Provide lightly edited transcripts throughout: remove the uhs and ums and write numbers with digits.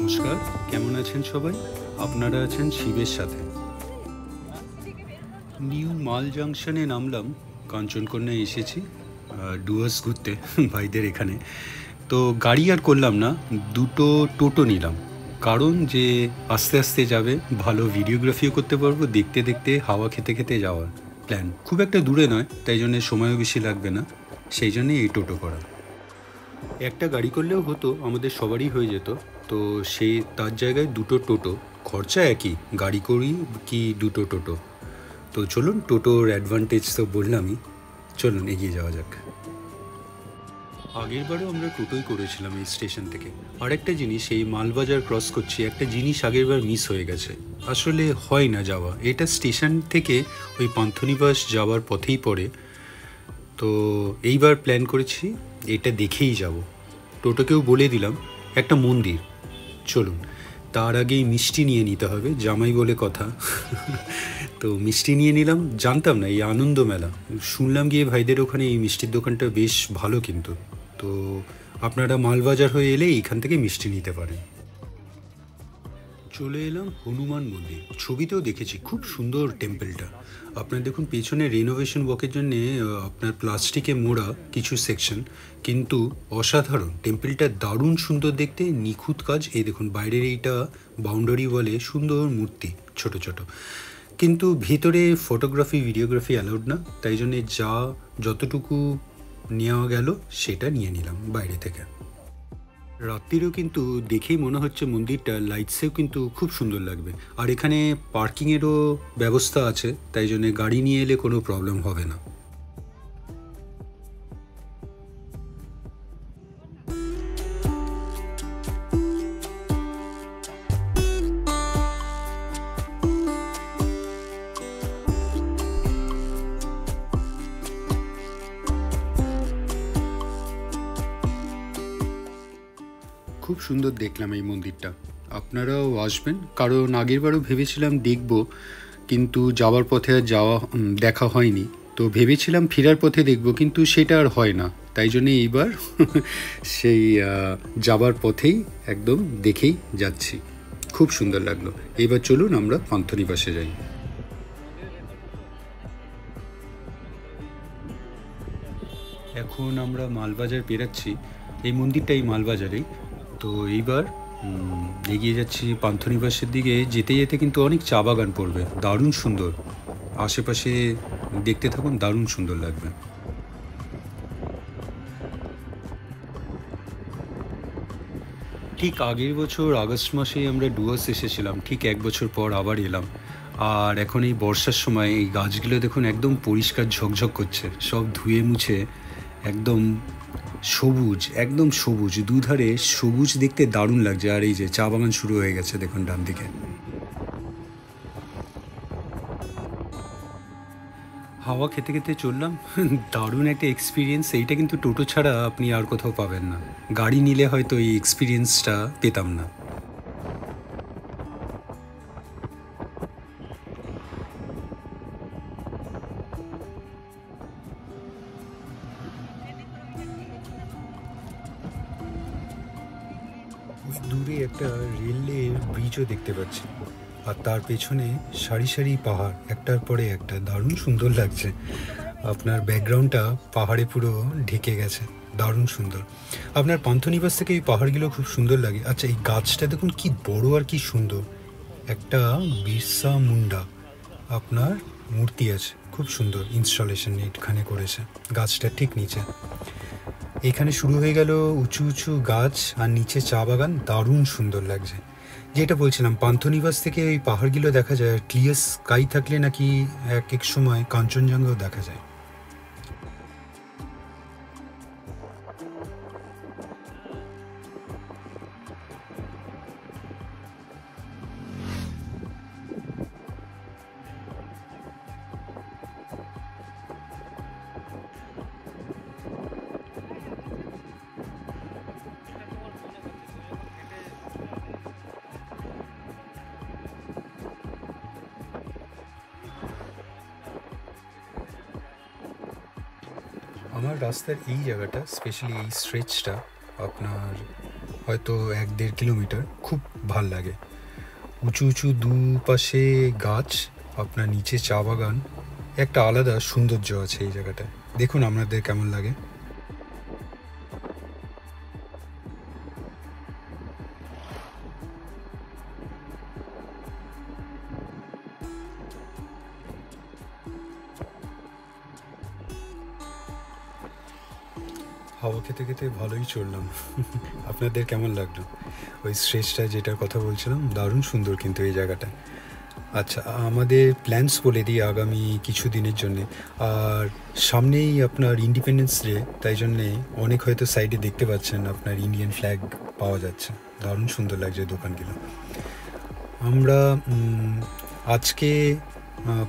নমস্কার, কেমন আছেন সবাই? আপনারা আছেন শিবের সাথে। নিউ মাল জাংশনে নামলাম, কাঞ্চনকন্যায় এসেছি ডুয়ার্স ঘুরতে ভাইদের এখানে। তো গাড়ি আর করলাম না, দুটো টোটো নিলাম, কারণ যে আস্তে আস্তে যাবে, ভালো ভিডিওগ্রাফিও করতে পারবো, দেখতে দেখতে হাওয়া খেতে খেতে যাওয়ার প্ল্যান। খুব একটা দূরে নয়, তাই জন্যে সময়ও বেশি লাগবে না, সেই জন্যে এই টোটো করা। একটা গাড়ি করলেও হতো, আমাদের সবারই হয়ে যেত। তো সেই তার জায়গায় দুটো টোটো, খরচা একই, গাড়ি করি কি দুটো টোটো। তো চলুন, টোটোর অ্যাডভান্টেজ তো বললামই, চলুন এগিয়ে যাওয়া যাক। আগেরবারও আমরা টোটোই করেছিলাম এই স্টেশন থেকে। আরেকটা জিনিস, এই মালবাজার ক্রস করছি, একটা জিনিস আগেরবার মিস হয়ে গেছে, আসলে হয় না যাওয়া। এটা স্টেশন থেকে ওই পান্থনিবাস যাওয়ার পথেই পড়ে। তো এইবার প্ল্যান করেছি এটা দেখেই যাব। টোটোকেও বলে দিলাম একটা মন্দির, চলুন। তার আগেই মিষ্টি নিয়ে নিতে হবে, জামাই বলে কথা। তো মিষ্টি নিয়ে নিলাম, জানতাম না এই আনন্দ মেলা, শুনলাম গিয়ে ভাইদের ওখানে এই মিষ্টির দোকানটা বেশ ভালো কিন্তু। তো আপনারা মালবাজার হয়ে এলে এইখান থেকে মিষ্টি নিতে পারেন। চলে এলাম হনুমান মন্দির, ছবিতেও দেখেছি, খুব সুন্দর টেম্পলটা। আপনার দেখুন পেছনে রেনোভেশন ওয়ার্কের জন্যে আপনার প্লাস্টিকে মোড়া কিছু সেকশন, কিন্তু অসাধারণ টেম্পলটা, দারুণ সুন্দর দেখতে, নিখুঁত কাজ। এই দেখুন বাইরের এইটা বাউন্ডারি ওয়ালে সুন্দর মূর্তি ছোট ছোট, কিন্তু ভিতরে ফটোগ্রাফি ভিডিওগ্রাফি অ্যালাউড না, তাই জন্যে যতটুকু নেওয়া গেল সেটা নিয়ে নিলাম বাইরে থেকে। রাত্রিরেও কিন্তু দেখেই মনে হচ্ছে মন্দিরটা লাইটসেও কিন্তু খুব সুন্দর লাগবে। আর এখানে পার্কিংয়েরও ব্যবস্থা আছে, তাই জন্য গাড়ি নিয়ে এলে কোনো প্রবলেম হবে না। খুব সুন্দর দেখলাম এই মন্দিরটা, আপনারাও আসবেন, কারণ আগেরবারও ভেবেছিলাম দেখব, কিন্তু যাওয়ার পথে আর দেখা হয়নি। তো ভেবেছিলাম ফেরার পথে দেখব, কিন্তু সেটা আর হয় না, তাই জন্যে এইবার সেই যাবার পথেই একদম দেখেই যাচ্ছি। খুব সুন্দর লাগলো। এইবার চলুন আমরা পান্থনিবাসে যাই। এখন আমরা মালবাজার পেরাচ্ছি, এই মন্দিরটা এই মালবাজারেই। তো এইবার এগিয়ে যাচ্ছি পান্থনিবাসের দিকে। যেতে যেতে কিন্তু অনেক চা বাগান পড়বে, দারুণ সুন্দর, আশেপাশে দেখতে থাকুন, দারুণ সুন্দর লাগবে। ঠিক আগের বছর আগস্ট মাসেই আমরা ডুয়ার্স এসেছিলাম, ঠিক এক বছর পর আবার এলাম। আর এখন এই বর্ষার সময় এই গাছগুলো দেখুন একদম পরিষ্কার ঝকঝক করছে, সব ধুয়ে মুছে একদম সবুজ, একদম সবুজ, দুধারে সবুজ, দেখতে দারুণ লাগছে। আর এই যে চা বাগান শুরু হয়ে গেছে দেখুন ডান দিকে। হাওয়া খেতে খেতে চললাম, দারুণ একটা এক্সপিরিয়েন্স। এইটা কিন্তু টোটো ছাড়া আপনি আর কোথাও পাবেন না, গাড়ি নিলে হয়তো এই এক্সপিরিয়েন্সটা পেতাম না। ওই দূরে একটা রেলের ব্রিজও দেখতে পাচ্ছি, আর তার পেছনে সারি সারি পাহাড়, একটার পরে একটা, দারুণ সুন্দর লাগছে। আপনার ব্যাকগ্রাউন্ডটা পাহাড়ে পুরো ঢেকে গেছে, দারুণ সুন্দর। আপনার পান্থনিবাস থেকে এই পাহাড়গুলো খুব সুন্দর লাগে। আচ্ছা, এই গাছটা দেখুন কি বড় আর কি সুন্দর, একটা বিরসা মুন্ডা আপনার মূর্তি আছে, খুব সুন্দর ইনস্টলেশন এখানে করেছে, গাছটা ঠিক নিচে। এখানে শুরু হয়ে গেল উঁচু উঁচু গাছ, আর নিচে চা বাগান, দারুণ সুন্দর লাগছে। যেটা বলছিলাম, পান্থনিবাস থেকে ওই পাহাড়গুলো দেখা যায়, ক্লিয়ার স্কাই থাকলে নাকি এক এক সময় কাঞ্চনজঙ্ঘাও দেখা যায়। আমার রাস্তার এই জায়গাটা, স্পেশালি এই স্ট্রেচটা আপনার হয়তো 1-1.5 কিলোমিটার। খুব ভাল লাগে, উঁচু উঁচু দুপাশে গাছ, আপনার নিচে চা বাগান, একটা আলাদা সৌন্দর্য আছে এই জায়গাটায়। দেখুন আপনাদের কেমন লাগে। হাওয়া খেতে খেতে ভালোই চললাম। আপনাদের কেমন লাগলো ওই স্ট্রেচটা যেটার কথা বলছিলাম? দারুণ সুন্দর কিন্তু এই জায়গাটা। আচ্ছা, আমাদের প্ল্যানস বলে দিই আগামী কিছু দিনের জন্যে। আর সামনেই আপনার ইন্ডিপেন্ডেন্স ডে, তাই জন্যে অনেক হয়তো সাইডে দেখতে পাচ্ছেন আপনার ইন্ডিয়ান ফ্ল্যাগ পাওয়া যাচ্ছে, দারুণ সুন্দর লাগছে দোকানগুলো। আমরা আজকে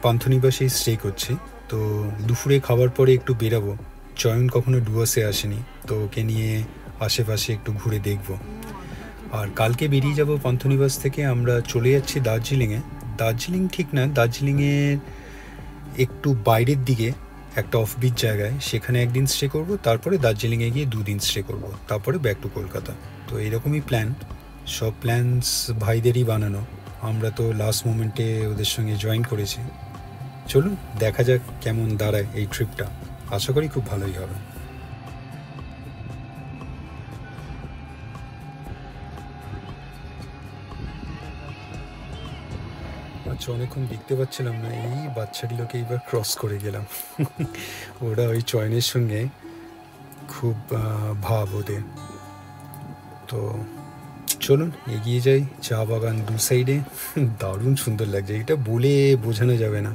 পান্থনিবাসেই স্টে করছি, তো দুপুরে খাবার পরে একটু বেরাবো। চয়ন কখনো ডুয়ার্সে আসেনি, তো ওকে নিয়ে আশেপাশে একটু ঘুরে দেখব। আর কালকে বেরিয়ে যাব পান্থনিবাস থেকে, আমরা চলে যাচ্ছি দার্জিলিংয়ে। দার্জিলিং ঠিক না, দার্জিলিংয়ের একটু বাইরের দিকে একটা অফবিট জায়গায়, সেখানে একদিন স্টে করব, তারপরে দার্জিলিংয়ে গিয়ে 2 দিন স্টে করব, তারপরে ব্যাক টু কলকাতা। তো এরকমই প্ল্যান, সব প্ল্যানস ভাইদেরই বানানো, আমরা তো লাস্ট মোমেন্টে ওদের সঙ্গে জয়েন করেছি। চলুন দেখা যাক কেমন দাঁড়ায় এই ট্রিপটা, আশা করি খুব ভালোই হবে। আচ্ছা, অনেকক্ষণ দেখতে পাচ্ছিলাম না, এই বাচ্চাগুলোকে এইবার ক্রস করে গেলাম। ওরা ওই চয়নের সঙ্গে খুব ভাব ওদের। তো চলুন এগিয়ে যাই। চা বাগান দু সাইডে, দারুণ সুন্দর লাগছে, এটা বলে বোঝানো যাবে না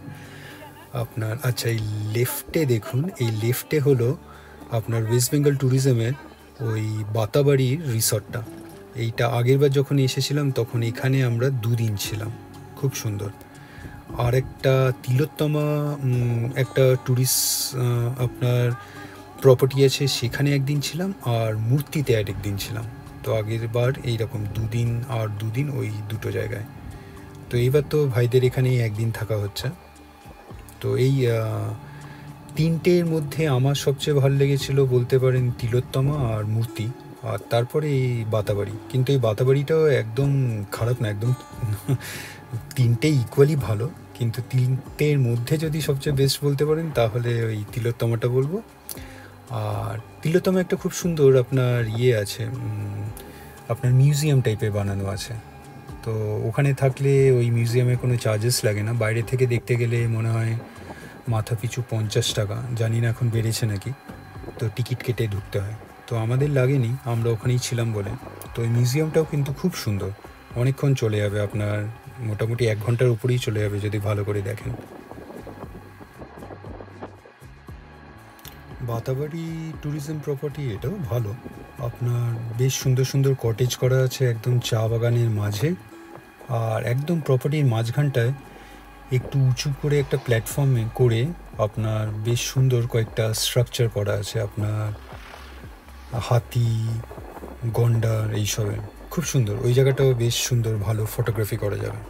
আপনার। আচ্ছা, এই লেফটে দেখুন, এই লেফটে হলো আপনার ওয়েস্ট বেঙ্গল ট্যুরিজমের ওই বাতাবাড়ির রিসর্টটা। এইটা আগেরবার যখন এসেছিলাম তখন এখানে আমরা 2 দিন ছিলাম, খুব সুন্দর। আর একটা তিলোত্তমা একটা ট্যুরিস্ট আপনার প্রপার্টি আছে, সেখানে একদিন ছিলাম, আর মূর্তিতে একদিন ছিলাম। তো আগের বার এইরকম 2 দিন আর 2 দিন ওই দুটো জায়গায়। তো এইবার তো ভাইদের এখানেই একদিন থাকা হচ্ছে। তো এই 3টের মধ্যে আমার সবচেয়ে ভালো লেগেছিল বলতে পারেন তিলোত্তমা আর মূর্তি, আর তারপরে এই বাতাবাড়ি। কিন্তু এই বাতাবাড়িটাও একদম খারাপ না, একদম 3টেই ইকুয়ালি ভালো, কিন্তু 3টের মধ্যে যদি সবচেয়ে বেস্ট বলতে পারেন তাহলে ওই তিলোত্তমাটা বলবো। আর তিলোত্তমা একটা খুব সুন্দর আপনার আছে, আপনার মিউজিয়াম টাইপের বানানো আছে। তো ওখানে থাকলে ওই মিউজিয়ামে কোনো চার্জেস লাগে না, বাইরে থেকে দেখতে গেলে মনে হয় মাথা পিছু 50 টাকা, জানি না এখন বেড়েছে নাকি, তো টিকিট কেটে ঢুকতে হয়। তো আমাদের লাগেনি, আমরা ওখানেই ছিলাম বলে। তো ওই মিউজিয়ামটাও কিন্তু খুব সুন্দর, অনেকক্ষণ চলে যাবে আপনার, মোটামুটি 1 ঘন্টার উপরেই চলে যাবে যদি ভালো করে দেখেন। বাতাবাড়ি ট্যুরিজম প্রপার্টি এটাও ভালো, আপনার বেশ সুন্দর সুন্দর কটেজ করা আছে একদম চা বাগানের মাঝে। আর একদম প্রপার্টির মাঝখানটায় একটু উঁচু করে একটা প্ল্যাটফর্মে করে আপনার বেশ সুন্দর কয়েকটা স্ট্রাকচার করা আছে, আপনার হাতি, গন্ডার এইসবের, খুব সুন্দর। ওই জায়গাটাও বেশ সুন্দর, ভালো ফটোগ্রাফি করা যাবে।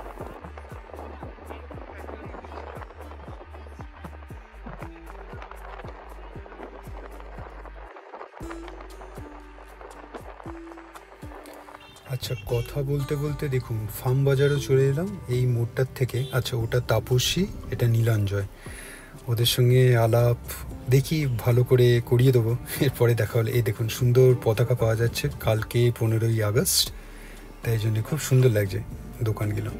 আচ্ছা, কথা বলতে বলতে দেখুন ফার্ম বাজারও চলে এলাম এই মোড়টার থেকে। আচ্ছা, ওটা তাপসী, এটা নীলাঞ্জয়, ওদের সঙ্গে আলাপ দেখি ভালো করে করিয়ে দেবো, এরপরে দেখা হলে। এই দেখুন সুন্দর পতাকা পাওয়া যাচ্ছে, কালকে 15ই আগস্ট, তাই জন্য খুব সুন্দর লাগছে দোকানগুলো।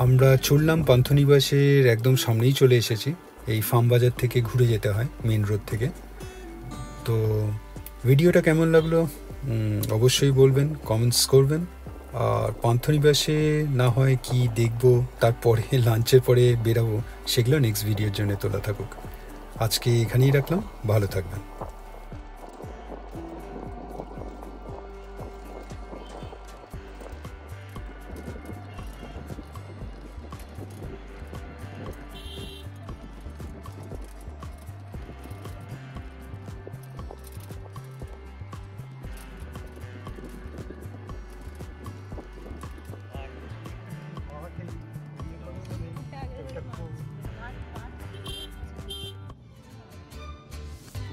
আমরা চললাম পান্থনিবাসের একদম সামনেই চলে এসেছি, এই ফার্ম বাজার থেকে ঘুরে যেতে হয় মেন রোড থেকে। তো ভিডিওটা কেমন লাগলো অবশ্যই বলবেন, কমেন্টস করবেন। আর পান্থনিবাসে না হয় কি দেখবো, তারপরে লাঞ্চের পরে বেরাবো, সেগুলো নেক্সট ভিডিওর জন্য তোলা থাকুক। আজকে এখানেই রাখলাম, ভালো থাকবেন।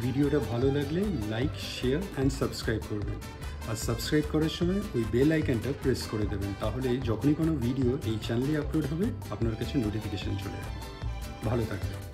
ভিডিওটা ভালো লাগলে লাইক, শেয়ার অ্যান্ড সাবস্ক্রাইব করবেন। আর সাবস্ক্রাইব করার সময় ওই বেল আইকনটা প্রেস করে দেবেন, তাহলে যখনই কোনো ভিডিও এই চ্যানেলে আপলোড হবে আপনার কাছে নোটিফিকেশান চলে যাবে। ভালো থাকবেন।